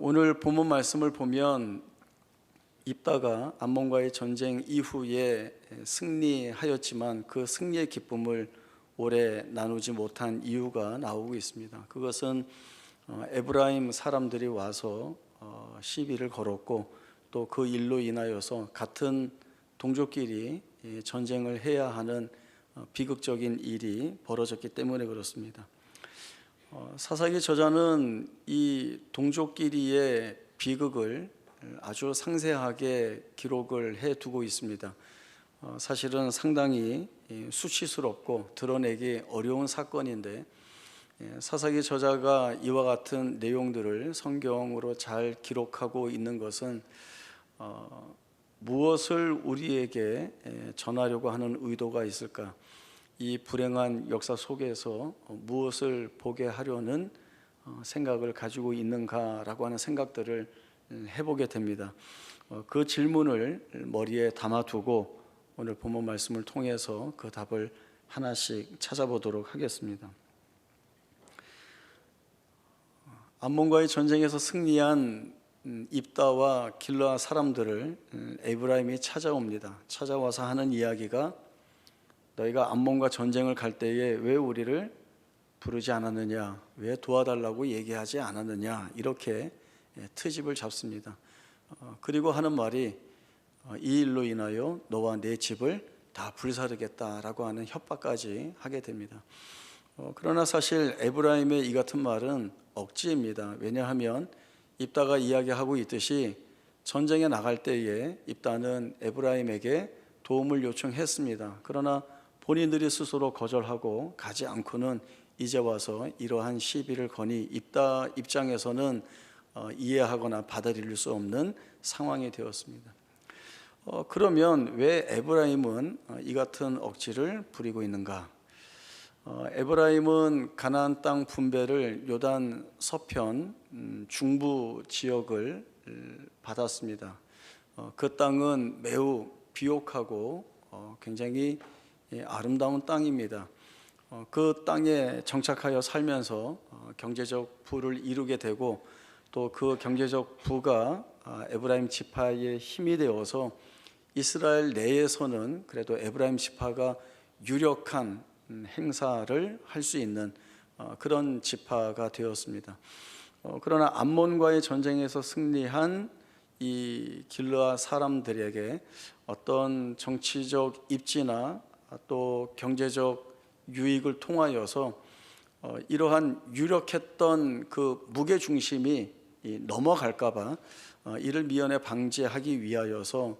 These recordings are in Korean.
오늘 본문 말씀을 보면 입다가 암몬과의 전쟁 이후에 승리하였지만 그 승리의 기쁨을 오래 나누지 못한 이유가 나오고 있습니다. 그것은 에브라임 사람들이 와서 시비를 걸었고 또 그 일로 인하여서 같은 동족끼리 전쟁을 해야 하는 비극적인 일이 벌어졌기 때문에 그렇습니다. 사사기 저자는 이 동족끼리의 비극을 아주 상세하게 기록을 해두고 있습니다. 사실은 상당히 수치스럽고 드러내기 어려운 사건인데 사사기 저자가 이와 같은 내용들을 성경으로 잘 기록하고 있는 것은 무엇을 우리에게 전하려고 하는 의도가 있을까? 이 불행한 역사 속에서 무엇을 보게 하려는 생각을 가지고 있는가라고 하는 생각들을 해보게 됩니다. 그 질문을 머리에 담아두고 오늘 본문 말씀을 통해서 그 답을 하나씩 찾아보도록 하겠습니다. 암몬과의 전쟁에서 승리한 입다와 길르앗 사람들을 에브라임이 찾아옵니다. 찾아와서 하는 이야기가 너희가 암몬과 전쟁을 갈 때에 왜 우리를 부르지 않았느냐, 왜 도와달라고 얘기하지 않았느냐, 이렇게 트집을 잡습니다. 그리고 하는 말이 이 일로 인하여 너와 내 집을 다 불사르겠다라고 하는 협박까지 하게 됩니다. 그러나 사실 에브라임의 이 같은 말은 억지입니다. 왜냐하면 입다가 이야기하고 있듯이 전쟁에 나갈 때에 입다는 에브라임에게 도움을 요청했습니다. 그러나 본인들이 스스로 거절하고 가지 않고는 이제 와서 이러한 시비를 거니 입다 입장에서는 이해하거나 받아들일 수 없는 상황이 되었습니다. 그러면 왜 에브라임은 이 같은 억지를 부리고 있는가? 에브라임은 가나안 땅 분배를 요단 서편 중부 지역을 받았습니다. 그 땅은 매우 비옥하고 굉장히 아름다운 땅입니다. 그 땅에 정착하여 살면서 경제적 부를 이루게 되고 또 그 경제적 부가 에브라임 지파의 힘이 되어서 이스라엘 내에서는 그래도 에브라임 지파가 유력한 행사를 할 수 있는 그런 지파가 되었습니다. 그러나 암몬과의 전쟁에서 승리한 이 길르앗 사람들에게 어떤 정치적 입지나 또 경제적 유익을 통하여서 이러한 유력했던 그 무게 중심이 넘어갈까 봐 이를 미연에 방지하기 위하여서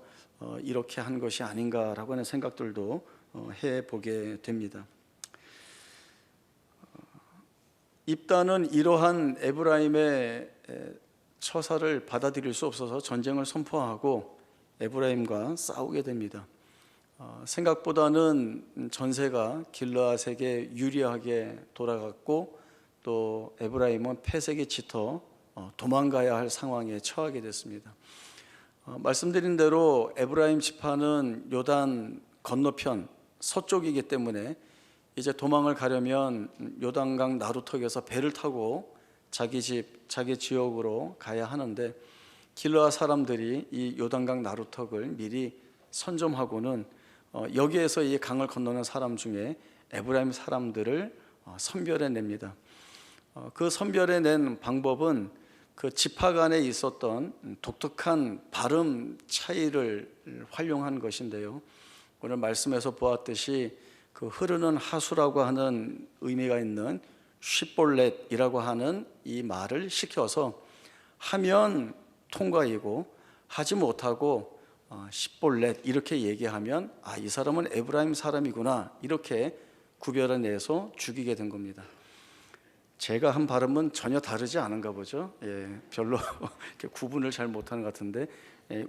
이렇게 한 것이 아닌가라고 하는 생각들도 해보게 됩니다. 입다는 이러한 에브라임의 처사를 받아들일 수 없어서 전쟁을 선포하고 에브라임과 싸우게 됩니다. 생각보다는 전세가 길르앗에게 유리하게 돌아갔고 또 에브라임은 패색이 짙어 도망가야 할 상황에 처하게 됐습니다. 말씀드린 대로 에브라임 지파는 요단 건너편 서쪽이기 때문에 이제 도망을 가려면 요단강 나루턱에서 배를 타고 자기 집, 자기 지역으로 가야 하는데 길르앗 사람들이 이 요단강 나루턱을 미리 선점하고는 여기에서 이 강을 건너는 사람 중에 에브라임 사람들을 선별해냅니다. 그 선별해낸 방법은 그 지파 간에 있었던 독특한 발음 차이를 활용한 것인데요. 오늘 말씀에서 보았듯이 그 흐르는 하수라고 하는 의미가 있는 쉿볼렛이라고 하는 이 말을 시켜서 하면 통과이고 하지 못하고 쉿볼렛 이렇게 얘기하면 이 사람은 에브라임 사람이구나 이렇게 구별해내서 죽이게 된 겁니다. 제가 한 발음은 전혀 다르지 않은가 보죠. 별로 이렇게 구분을 잘 못하는 것 같은데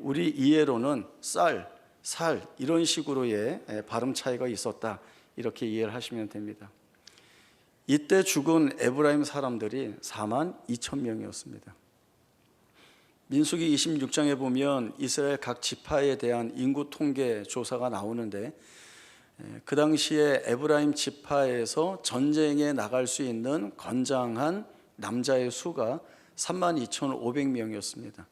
우리 이해로는 쌀, 살 이런 식으로의 발음 차이가 있었다 이렇게 이해를 하시면 됩니다. 이때 죽은 에브라임 사람들이 42,000명이었습니다. 민수기 26장에 보면 이스라엘 각 지파에 대한 인구 통계 조사가 나오는데 그 당시에 에브라임 지파에서 전쟁에 나갈 수 있는 건장한 남자의 수가 32,500명이었습니다.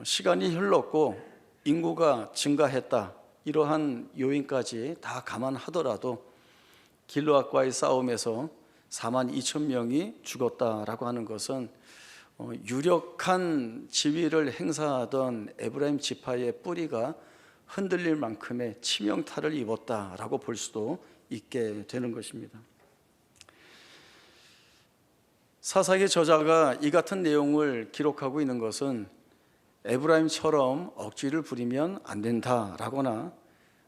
시간이 흘렀고 인구가 증가했다, 이러한 요인까지 다 감안하더라도 길르앗과의 싸움에서 42,000명이 죽었다라고 하는 것은 유력한 지위를 행사하던 에브라임 지파의 뿌리가 흔들릴 만큼의 치명타를 입었다라고 볼 수도 있게 되는 것입니다. 사사기 저자가 이 같은 내용을 기록하고 있는 것은 에브라임처럼 억지를 부리면 안 된다라거나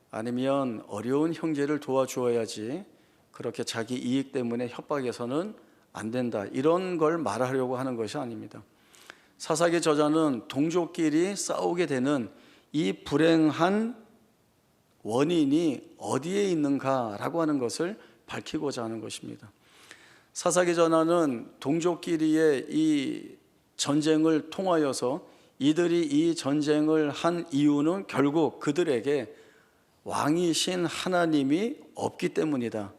아니면 어려운 형제를 도와주어야지 그렇게 자기 이익 때문에 협박해서는 안 된다, 이런 걸 말하려고 하는 것이 아닙니다. 사사기 저자는 동족끼리 싸우게 되는 이 불행한 원인이 어디에 있는가라고 하는 것을 밝히고자 하는 것입니다. 사사기 저자는 동족끼리의 이 전쟁을 통하여서 이들이 이 전쟁을 한 이유는 결국 그들에게 왕이신 하나님이 없기 때문이다,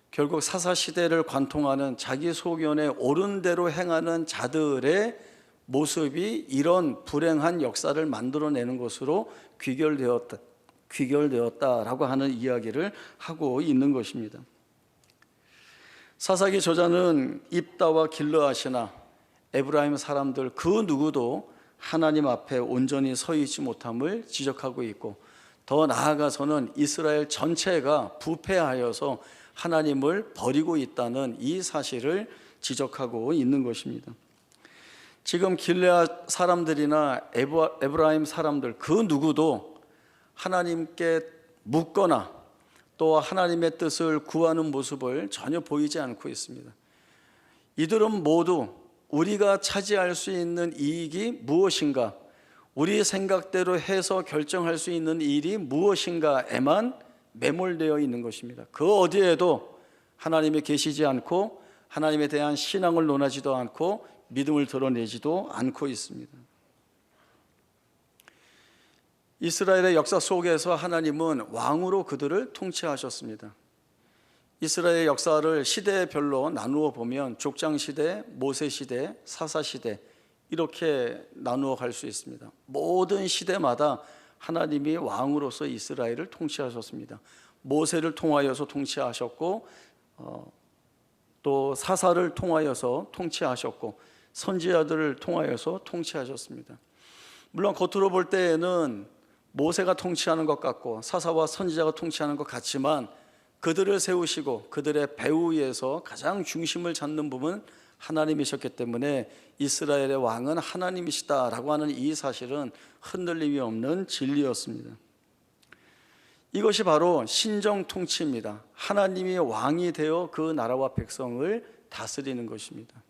결국 사사시대를 관통하는 자기 소견에 옳은 대로 행하는 자들의 모습이 이런 불행한 역사를 만들어내는 것으로 귀결되었다라고 하는 이야기를 하고 있는 것입니다. 사사기 저자는 입다와 길르앗이나 에브라임 사람들 그 누구도 하나님 앞에 온전히 서 있지 못함을 지적하고 있고, 더 나아가서는 이스라엘 전체가 부패하여서 하나님을 버리고 있다는 이 사실을 지적하고 있는 것입니다. 지금 길르앗 사람들이나 에브라임 사람들 그 누구도 하나님께 묻거나 또 하나님의 뜻을 구하는 모습을 전혀 보이지 않고 있습니다. 이들은 모두 우리가 차지할 수 있는 이익이 무엇인가, 우리 생각대로 해서 결정할 수 있는 일이 무엇인가에만 매몰되어 있는 것입니다. 그 어디에도 하나님이 계시지 않고 하나님에 대한 신앙을 논하지도 않고 믿음을 드러내지도 않고 있습니다. 이스라엘의 역사 속에서 하나님은 왕으로 그들을 통치하셨습니다. 이스라엘 역사를 시대별로 나누어 보면 족장시대, 모세시대, 사사시대 이렇게 나누어 갈 수 있습니다. 모든 시대마다 하나님이 왕으로서 이스라엘을 통치하셨습니다. 모세를 통하여서 통치하셨고 또 사사를 통하여서 통치하셨고 선지자들을 통하여서 통치하셨습니다. 물론 겉으로 볼 때에는 모세가 통치하는 것 같고 사사와 선지자가 통치하는 것 같지만 그들을 세우시고 그들의 배후 위에서 가장 중심을 잡는 부분은 하나님이셨기 때문에 이스라엘의 왕은 하나님이시다라고 하는 이 사실은 흔들림이 없는 진리였습니다. 이것이 바로 신정 통치입니다. 하나님이 왕이 되어 그 나라와 백성을 다스리는 것입니다.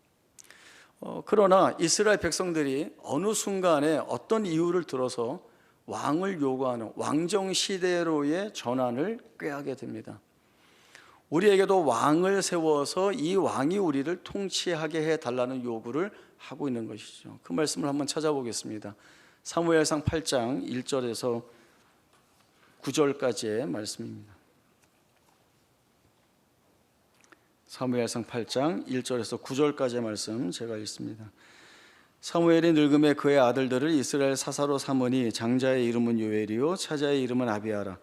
그러나 이스라엘 백성들이 어느 순간에 어떤 이유를 들어서 왕을 요구하는 왕정 시대로의 전환을 꾀하게 됩니다. 우리에게도 왕을 세워서 이 왕이 우리를 통치하게 해달라는 요구를 하고 있는 것이죠. 그 말씀을 한번 찾아보겠습니다. 사무엘상 8장 1절에서 9절까지의 말씀입니다. 사무엘상 8장 1절에서 9절까지의 말씀 제가 읽습니다. 사무엘이 늙음에 그의 아들들을 이스라엘 사사로 삼으니 장자의 이름은 요엘이요 차자의 이름은 아비아라.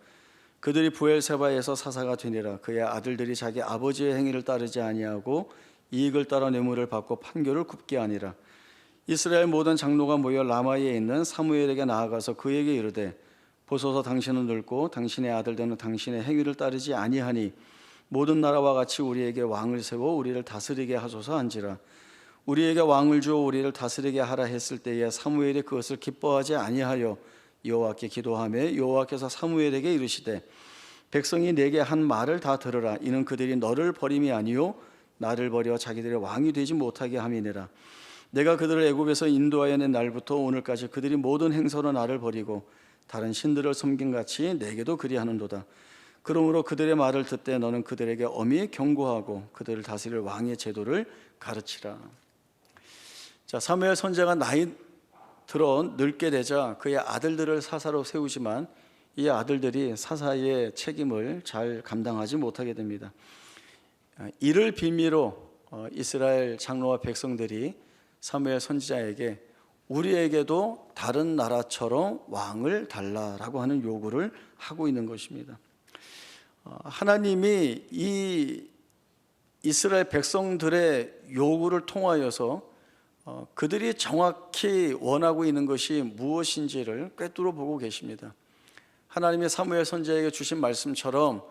그들이 부엘세바에서 사사가 되니라. 그의 아들들이 자기 아버지의 행위를 따르지 아니하고 이익을 따라 뇌물을 받고 판교를 굽게 하니라. 이스라엘 모든 장로가 모여 라마에 있는 사무엘에게 나아가서 그에게 이르되 보소서 당신은 늙고 당신의 아들들은 당신의 행위를 따르지 아니하니 모든 나라와 같이 우리에게 왕을 세워 우리를 다스리게 하소서 한지라. 우리에게 왕을 주어 우리를 다스리게 하라 했을 때에 사무엘이 그것을 기뻐하지 아니하여 여호와께 기도하며 여호와께서 사무엘에게 이르시되 백성이 내게 한 말을 다 들으라. 이는 그들이 너를 버림이 아니요 나를 버려 자기들의 왕이 되지 못하게 함이니라. 내가 그들을 애굽에서 인도하여 낸 날부터 오늘까지 그들이 모든 행서로 나를 버리고 다른 신들을 섬김같이 내게도 그리하는도다. 그러므로 그들의 말을 듣되 너는 그들에게 엄히 경고하고 그들을 다스릴 왕의 제도를 가르치라. 자, 사무엘 선지자가 나이 들어 늙게 되자 그의 아들들을 사사로 세우지만 이 아들들이 사사의 책임을 잘 감당하지 못하게 됩니다. 이를 빌미로 이스라엘 장로와 백성들이 사무엘 선지자에게 우리에게도 다른 나라처럼 왕을 달라라고 하는 요구를 하고 있는 것입니다. 하나님이 이 이스라엘 백성들의 요구를 통하여서 그들이 정확히 원하고 있는 것이 무엇인지를 꿰뚫어 보고 계십니다. 하나님이 사무엘 선지자에게 주신 말씀처럼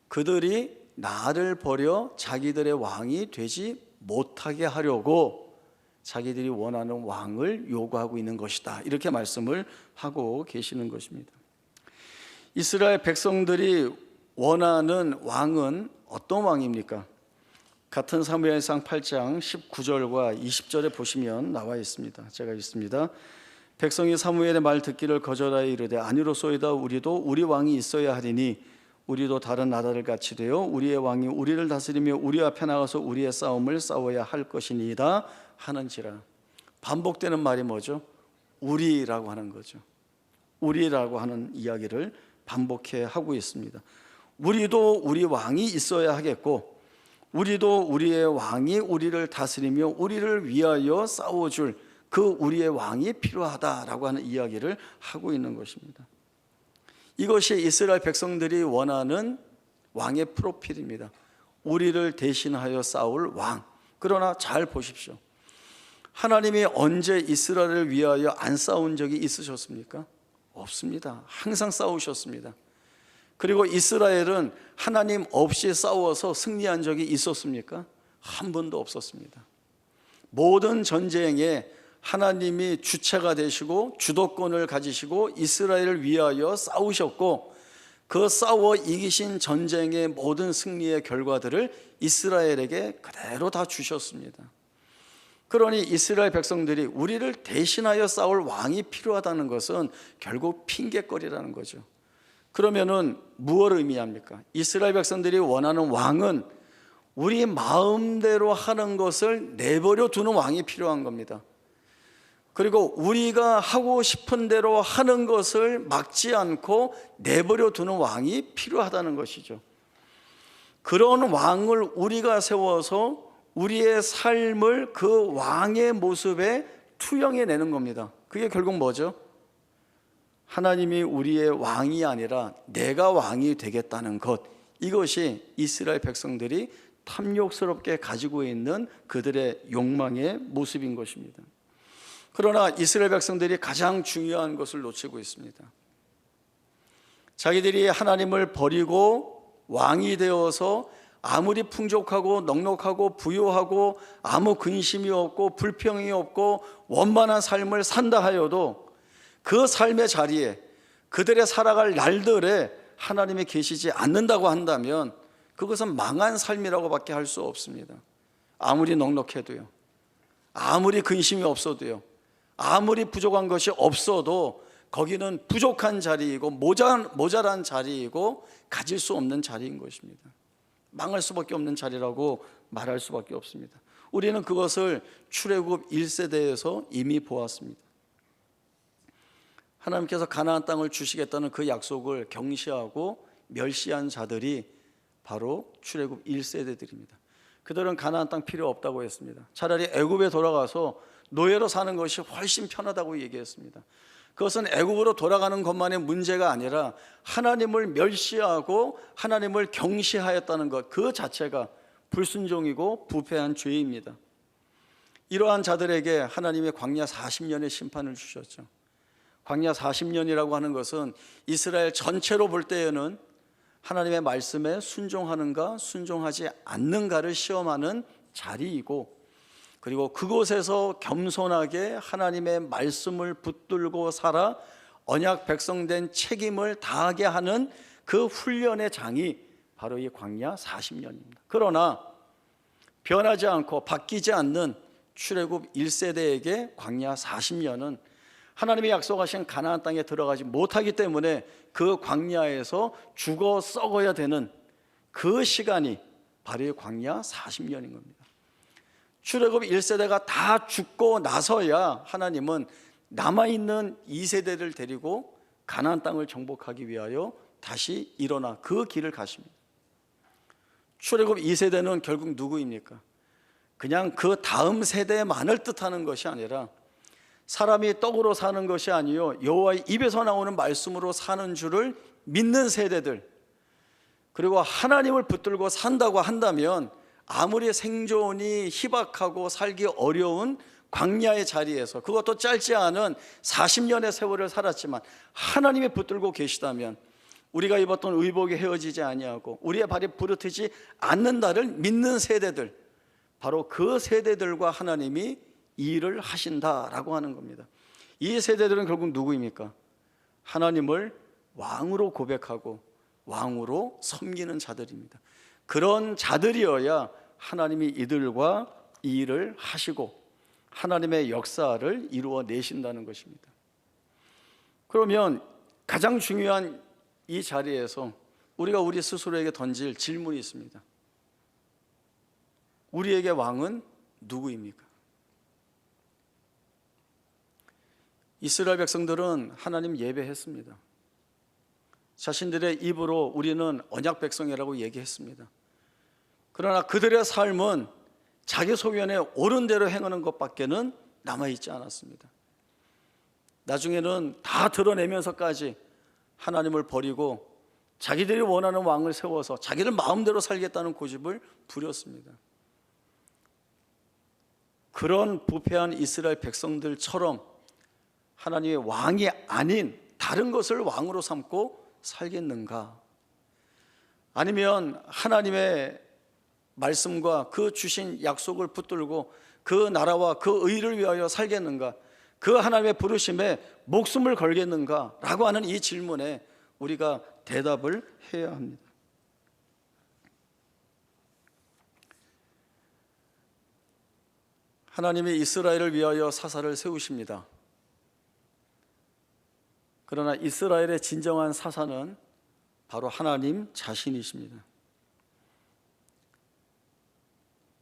그들이 나를 버려 자기들의 왕이 되지 못하게 하려고 자기들이 원하는 왕을 요구하고 있는 것이다, 이렇게 말씀을 하고 계시는 것입니다. 이스라엘 백성들이 원하는 왕은 어떤 왕입니까? 같은 사무엘상 8장 19절과 20절에 보시면 나와 있습니다. 제가 읽습니다. 백성이 사무엘의 말 듣기를 거절하여 이르되 아니로소이다. 우리도 우리 왕이 있어야 하리니 우리도 다른 나라를 같이 되어 우리의 왕이 우리를 다스리며 우리 앞에 나가서 우리의 싸움을 싸워야 할 것이니이다 하는지라. 반복되는 말이 뭐죠? 우리라고 하는 거죠. 우리라고 하는 이야기를 반복해 하고 있습니다. 우리도 우리 왕이 있어야 하겠고, 우리도 우리의 왕이 우리를 다스리며 우리를 위하여 싸워줄 그 우리의 왕이 필요하다라고 하는 이야기를 하고 있는 것입니다. 이것이 이스라엘 백성들이 원하는 왕의 프로필입니다. 우리를 대신하여 싸울 왕. 그러나 잘 보십시오. 하나님이 언제 이스라엘을 위하여 안 싸운 적이 있으셨습니까? 없습니다. 항상 싸우셨습니다. 그리고 이스라엘은 하나님 없이 싸워서 승리한 적이 있었습니까? 한 번도 없었습니다. 모든 전쟁에 하나님이 주체가 되시고 주도권을 가지시고 이스라엘을 위하여 싸우셨고, 그 싸워 이기신 전쟁의 모든 승리의 결과들을 이스라엘에게 그대로 다 주셨습니다. 그러니 이스라엘 백성들이 우리를 대신하여 싸울 왕이 필요하다는 것은 결국 핑계거리라는 거죠. 그러면은 무엇을 의미합니까? 이스라엘 백성들이 원하는 왕은 우리 마음대로 하는 것을 내버려 두는 왕이 필요한 겁니다. 그리고 우리가 하고 싶은 대로 하는 것을 막지 않고 내버려 두는 왕이 필요하다는 것이죠. 그런 왕을 우리가 세워서 우리의 삶을 그 왕의 모습에 투영해내는 겁니다. 그게 결국 뭐죠? 하나님이 우리의 왕이 아니라 내가 왕이 되겠다는 것, 이것이 이스라엘 백성들이 탐욕스럽게 가지고 있는 그들의 욕망의 모습인 것입니다. 그러나 이스라엘 백성들이 가장 중요한 것을 놓치고 있습니다. 자기들이 하나님을 버리고 왕이 되어서 아무리 풍족하고 넉넉하고 부유하고 아무 근심이 없고 불평이 없고 원만한 삶을 산다 하여도 그 삶의 자리에 그들의 살아갈 날들에 하나님이 계시지 않는다고 한다면 그것은 망한 삶이라고 밖에 할 수 없습니다. 아무리 넉넉해도요, 아무리 근심이 없어도요, 아무리 부족한 것이 없어도 거기는 부족한 자리이고 모자란 자리이고 가질 수 없는 자리인 것입니다. 망할 수밖에 없는 자리라고 말할 수밖에 없습니다. 우리는 그것을 출애굽 1세대에서 이미 보았습니다. 하나님께서 가나안 땅을 주시겠다는 그 약속을 경시하고 멸시한 자들이 바로 출애굽 1세대들입니다. 그들은 가나안 땅 필요 없다고 했습니다. 차라리 애굽에 돌아가서 노예로 사는 것이 훨씬 편하다고 얘기했습니다. 그것은 애굽으로 돌아가는 것만의 문제가 아니라 하나님을 멸시하고 하나님을 경시하였다는 것, 그 자체가 불순종이고 부패한 죄입니다. 이러한 자들에게 하나님의 광야 40년의 심판을 주셨죠. 광야 40년이라고 하는 것은 이스라엘 전체로 볼 때에는 하나님의 말씀에 순종하는가 순종하지 않는가를 시험하는 자리이고, 그리고 그곳에서 겸손하게 하나님의 말씀을 붙들고 살아 언약 백성된 책임을 다하게 하는 그 훈련의 장이 바로 이 광야 40년입니다. 그러나 변하지 않고 바뀌지 않는 출애굽 1세대에게 광야 40년은 하나님이 약속하신 가나안 땅에 들어가지 못하기 때문에 그 광야에서 죽어 썩어야 되는 그 시간이 바로 이 광야 40년인 겁니다. 출애굽 1세대가 다 죽고 나서야 하나님은 남아있는 2세대를 데리고 가나안 땅을 정복하기 위하여 다시 일어나 그 길을 가십니다. 출애굽 2세대는 결국 누구입니까? 그냥 그 다음 세대만을 뜻하는 것이 아니라 사람이 떡으로 사는 것이 아니요 여호와의 입에서 나오는 말씀으로 사는 줄을 믿는 세대들, 그리고 하나님을 붙들고 산다고 한다면 아무리 생존이 희박하고 살기 어려운 광야의 자리에서, 그것도 짧지 않은 40년의 세월을 살았지만 하나님이 붙들고 계시다면 우리가 입었던 의복이 헤어지지 아니하고 우리의 발이 부르트지 않는다를 믿는 세대들, 바로 그 세대들과 하나님이 일을 하신다라고 하는 겁니다. 이 세대들은 결국 누구입니까? 하나님을 왕으로 고백하고 왕으로 섬기는 자들입니다. 그런 자들이어야 하나님이 이들과 이 일을 하시고 하나님의 역사를 이루어내신다는 것입니다. 그러면 가장 중요한 이 자리에서 우리가 우리 스스로에게 던질 질문이 있습니다. 우리에게 왕은 누구입니까? 이스라엘 백성들은 하나님 예배했습니다. 자신들의 입으로 우리는 언약 백성이라고 얘기했습니다. 그러나 그들의 삶은 자기 소견에 옳은 대로 행하는 것밖에는 남아있지 않았습니다. 나중에는 다 드러내면서까지 하나님을 버리고 자기들이 원하는 왕을 세워서 자기들 마음대로 살겠다는 고집을 부렸습니다. 그런 부패한 이스라엘 백성들처럼 하나님의 왕이 아닌 다른 것을 왕으로 삼고 살겠는가? 아니면 하나님의 말씀과 그 주신 약속을 붙들고 그 나라와 그 의를 위하여 살겠는가? 그 하나님의 부르심에 목숨을 걸겠는가? 라고 하는 이 질문에 우리가 대답을 해야 합니다. 하나님이 이스라엘을 위하여 사사를 세우십니다. 그러나 이스라엘의 진정한 사사는 바로 하나님 자신이십니다.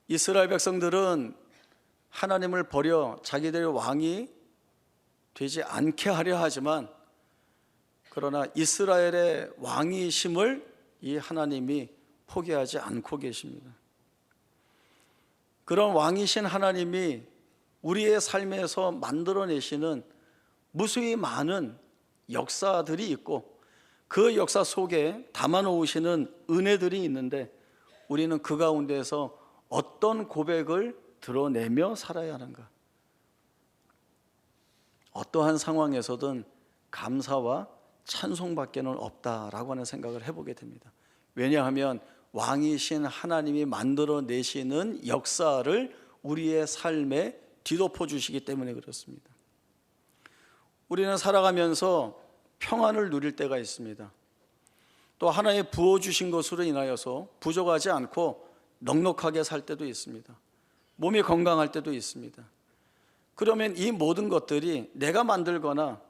이스라엘 백성들은 하나님을 버려 자기들의 왕이 되지 않게 하려 하지만, 그러나 이스라엘의 왕이심을 이 하나님이 포기하지 않고 계십니다. 그런 왕이신 하나님이 우리의 삶에서 만들어내시는 무수히 많은 역사들이 있고 그 역사 속에 담아놓으시는 은혜들이 있는데, 우리는 그 가운데서 어떤 고백을 드러내며 살아야 하는가? 어떠한 상황에서든 감사와 찬송밖에는 없다라고 하는 생각을 해보게 됩니다. 왜냐하면 왕이신 하나님이 만들어내시는 역사를 우리의 삶에 뒤덮어 주시기 때문에 그렇습니다. 우리는 살아가면서 평안을 누릴 때가 있습니다. 또 하나님 부어주신 것으로 인하여서 부족하지 않고 넉넉하게 살 때도 있습니다. 몸이 건강할 때도 있습니다. 그러면 이 모든 것들이 내가 만들거나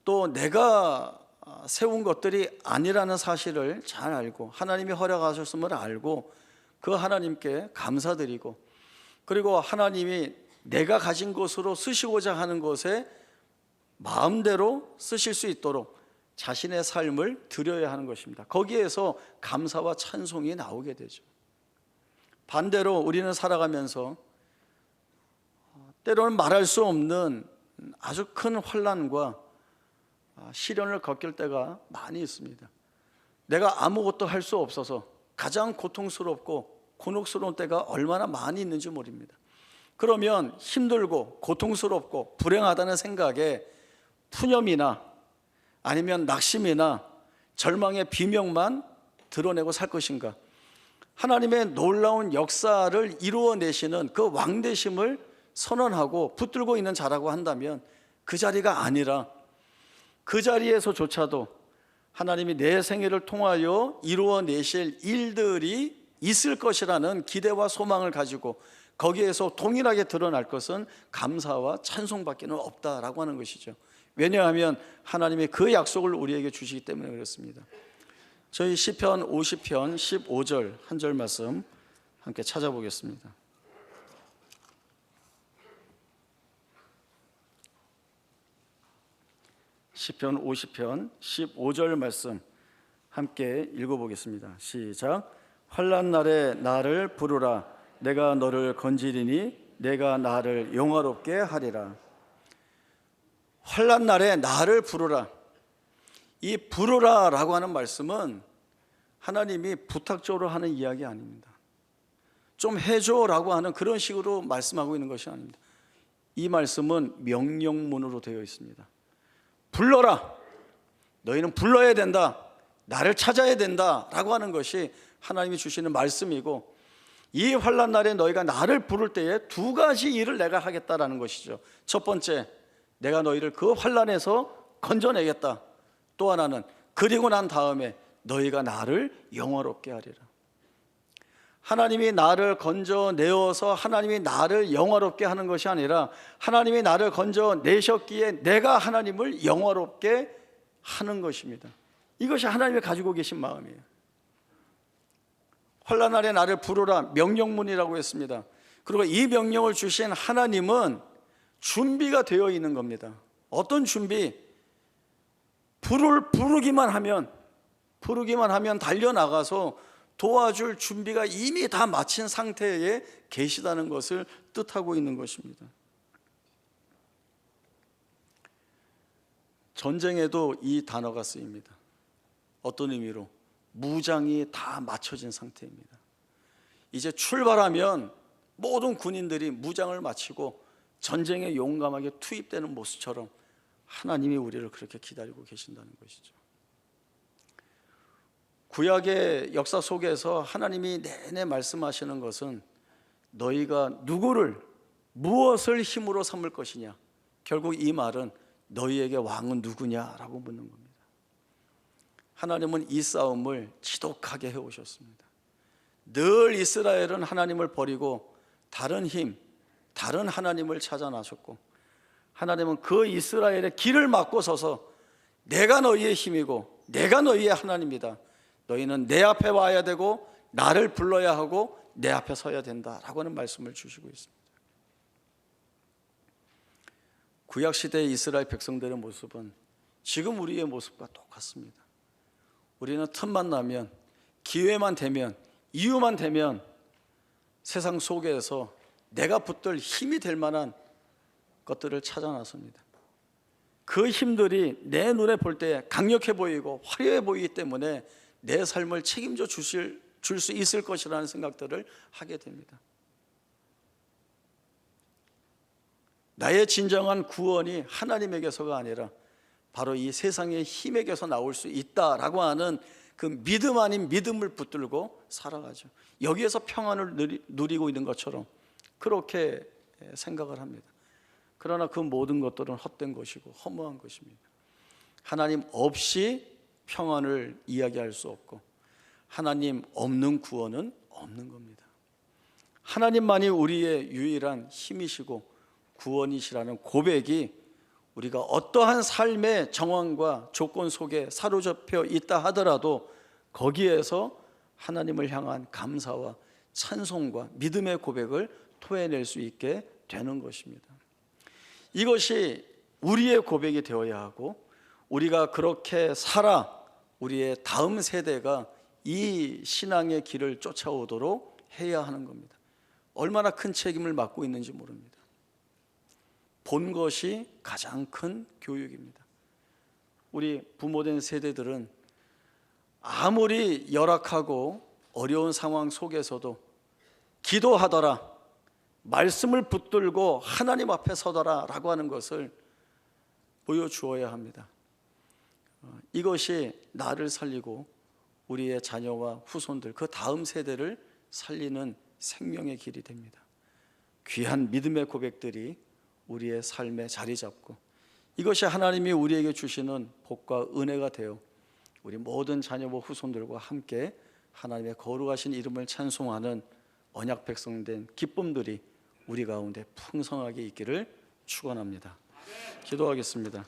또 내가 세운 것들이 아니라는 사실을 잘 알고 하나님이 허락하셨음을 알고 그 하나님께 감사드리고, 그리고 하나님이 내가 가진 것으로 쓰시고자 하는 것에 마음대로 쓰실 수 있도록 자신의 삶을 드려야 하는 것입니다. 거기에서 감사와 찬송이 나오게 되죠. 반대로 우리는 살아가면서 때로는 말할 수 없는 아주 큰 환난과 시련을 겪을 때가 많이 있습니다. 내가 아무것도 할 수 없어서 가장 고통스럽고 곤혹스러운 때가 얼마나 많이 있는지 모릅니다. 그러면 힘들고 고통스럽고 불행하다는 생각에 푸념이나 아니면 낙심이나 절망의 비명만 드러내고 살 것인가? 하나님의 놀라운 역사를 이루어내시는 그 왕되심을 선언하고 붙들고 있는 자라고 한다면 그 자리가 아니라 그 자리에서조차도 하나님이 내 생애를 통하여 이루어내실 일들이 있을 것이라는 기대와 소망을 가지고 거기에서 동일하게 드러날 것은 감사와 찬송밖에는 없다라고 하는 것이죠. 왜냐하면 하나님이 그 약속을 우리에게 주시기 때문에 그렇습니다. 저희 시편 50편 15절 한 절 말씀 함께 찾아보겠습니다. 시편 50편 15절 말씀 함께 읽어보겠습니다. 시작. 환난 날에 나를 부르라. 내가 너를 건지리니 내가 나를 영화롭게 하리라. 환난 날에 나를 부르라. 이 부르라라고 하는 말씀은 하나님이 부탁적으로 하는 이야기 아닙니다. 좀 해줘라고 하는 그런 식으로 말씀하고 있는 것이 아닙니다. 이 말씀은 명령문으로 되어 있습니다. 불러라. 너희는 불러야 된다. 나를 찾아야 된다라고 하는 것이 하나님이 주시는 말씀이고, 이 환난 날에 너희가 나를 부를 때에 두 가지 일을 내가 하겠다라는 것이죠. 첫 번째, 내가 너희를 그 환난에서 건져내겠다. 또 하나는, 그리고 난 다음에 너희가 나를 영화롭게 하리라. 하나님이 나를 건져내어서 하나님이 나를 영화롭게 하는 것이 아니라, 하나님이 나를 건져내셨기에 내가 하나님을 영화롭게 하는 것입니다. 이것이 하나님이 가지고 계신 마음이에요. 환난 날에 나를 부르라, 명령문이라고 했습니다. 그리고 이 명령을 주신 하나님은 준비가 되어 있는 겁니다. 어떤 준비? 부르기만 하면 달려나가서 도와줄 준비가 이미 다 마친 상태에 계시다는 것을 뜻하고 있는 것입니다. 전쟁에도 이 단어가 쓰입니다. 어떤 의미로? 무장이 다 맞춰진 상태입니다. 이제 출발하면 모든 군인들이 무장을 마치고 전쟁에 용감하게 투입되는 모습처럼 하나님이 우리를 그렇게 기다리고 계신다는 것이죠. 구약의 역사 속에서 하나님이 내내 말씀하시는 것은 너희가 누구를, 무엇을 힘으로 삼을 것이냐, 결국 이 말은 너희에게 왕은 누구냐라고 묻는 겁니다. 하나님은 이 싸움을 지독하게 해오셨습니다. 늘 이스라엘은 하나님을 버리고 다른 힘, 다른 하나님을 찾아 나섰고, 하나님은 그 이스라엘의 길을 막고 서서 내가 너희의 힘이고 내가 너희의 하나님이다. 너희는 내 앞에 와야 되고 나를 불러야 하고 내 앞에 서야 된다라고 하는 말씀을 주시고 있습니다. 구약시대의 이스라엘 백성들의 모습은 지금 우리의 모습과 똑같습니다. 우리는 틈만 나면, 기회만 되면, 이유만 되면 세상 속에서 내가 붙들 힘이 될 만한 것들을 찾아 나섭니다. 그 힘들이 내 눈에 볼 때 강력해 보이고 화려해 보이기 때문에 내 삶을 책임져 줄 수 있을 것이라는 생각들을 하게 됩니다. 나의 진정한 구원이 하나님에게서가 아니라 바로 이 세상의 힘에게서 나올 수 있다라고 하는 그 믿음 아닌 믿음을 붙들고 살아가죠. 여기에서 평안을 누리고 있는 것처럼 그렇게 생각을 합니다. 그러나 그 모든 것들은 헛된 것이고 허무한 것입니다. 하나님 없이 평안을 이야기할 수 없고, 하나님 없는 구원은 없는 겁니다. 하나님만이 우리의 유일한 힘이시고 구원이시라는 고백이 우리가 어떠한 삶의 정황과 조건 속에 사로잡혀 있다 하더라도 거기에서 하나님을 향한 감사와 찬송과 믿음의 고백을 토해낼 수 있게 되는 것입니다. 이것이 우리의 고백이 되어야 하고, 우리가 그렇게 살아 우리의 다음 세대가 이 신앙의 길을 쫓아오도록 해야 하는 겁니다. 얼마나 큰 책임을 맡고 있는지 모릅니다. 본 것이 가장 큰 교육입니다. 우리 부모된 세대들은 아무리 열악하고 어려운 상황 속에서도 기도하더라, 말씀을 붙들고 하나님 앞에 서더라 라고 하는 것을 보여주어야 합니다. 이것이 나를 살리고 우리의 자녀와 후손들, 그 다음 세대를 살리는 생명의 길이 됩니다. 귀한 믿음의 고백들이 우리의 삶에 자리 잡고, 이것이 하나님이 우리에게 주시는 복과 은혜가 되어 우리 모든 자녀와 후손들과 함께 하나님의 거룩하신 이름을 찬송하는 언약 백성된 기쁨들이 우리 가운데 풍성하게 있기를 축원합니다. 기도하겠습니다.